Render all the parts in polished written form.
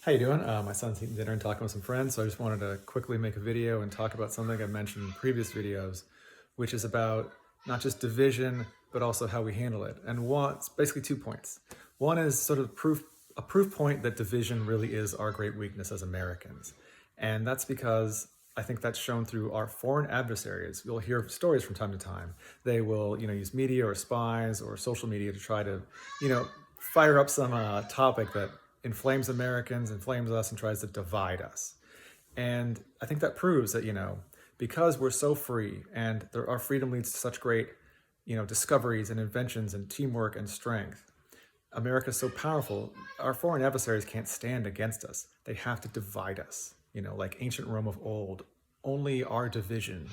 How you doing? My son's eating dinner and talking with some friends, so I just wanted to quickly make a video and talk about something I mentioned in previous videos, which is about not just division, but also how we handle it. And it's basically 2 points. One is sort of a proof point that division really is our great weakness as Americans. And that's because I think that's shown through our foreign adversaries. You'll hear stories from time to time. They will, use media or spies or social media to try to, fire up some topic that inflames Americans, inflames us, and tries to divide us. And I think that proves that, because we're so free and our freedom leads to such great, discoveries and inventions and teamwork and strength, America's so powerful, our foreign adversaries can't stand against us. They have to divide us. Like ancient Rome of old, only our division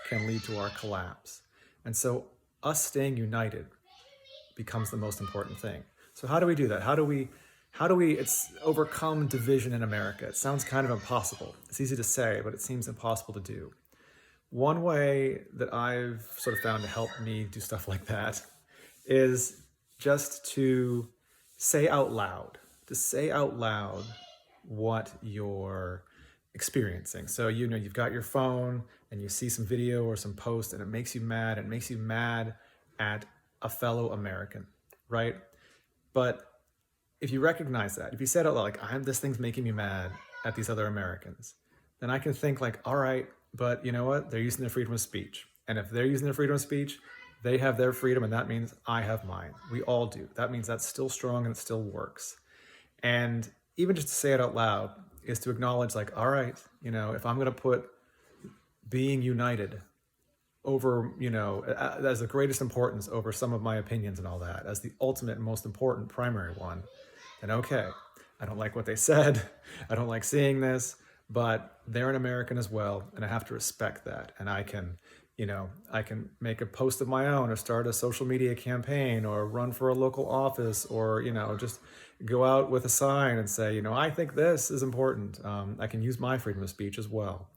can lead to our collapse. And so us staying united becomes the most important thing. So how do we do that? It's overcome division in America? It sounds kind of impossible. It's easy to say, but it seems impossible to do. One way that I've sort of found to help me do stuff like that is just to say out loud, what you're experiencing. So, you've got your phone and you see some video or some post and it makes you mad. It makes you mad at a fellow American, right? But if you recognize that, if you said out loud, like, this thing's making me mad at these other Americans, then I can think like, all right, but you know what? They're using their freedom of speech. And if they're using their freedom of speech, they have their freedom, and that means I have mine. We all do. That means that's still strong and it still works. And even just to say it out loud is to acknowledge, like, all right, if I'm going to put being united over, as the greatest importance over some of my opinions and all that, as the ultimate and most important primary one, then okay, I don't like what they said. I don't like seeing this, but they're an American as well, and I have to respect that. And I can make a post of my own or start a social media campaign or run for a local office or, just go out with a sign and say, I think this is important. I can use my freedom of speech as well.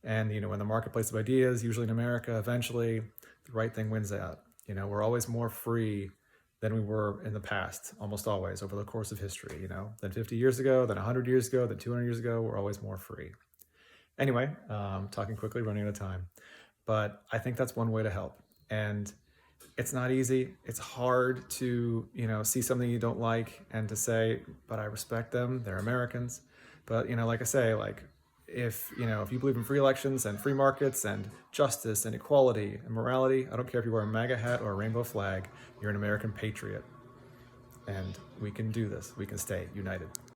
And, in the marketplace of ideas, usually in America, eventually the right thing wins out. We're always more free than we were in the past, almost always over the course of history, than 50 years ago, than 100 years ago, than 200 years ago. We're always more free. Anyway, talking quickly, running out of time. But I think that's one way to help. And it's not easy. It's hard to, see something you don't like and to say, but I respect them. They're Americans. But, like I say, if you believe in free elections and free markets and justice and equality and morality, I don't care if you wear a MAGA hat or a rainbow flag, you're an American patriot. And we can do this. We can stay united.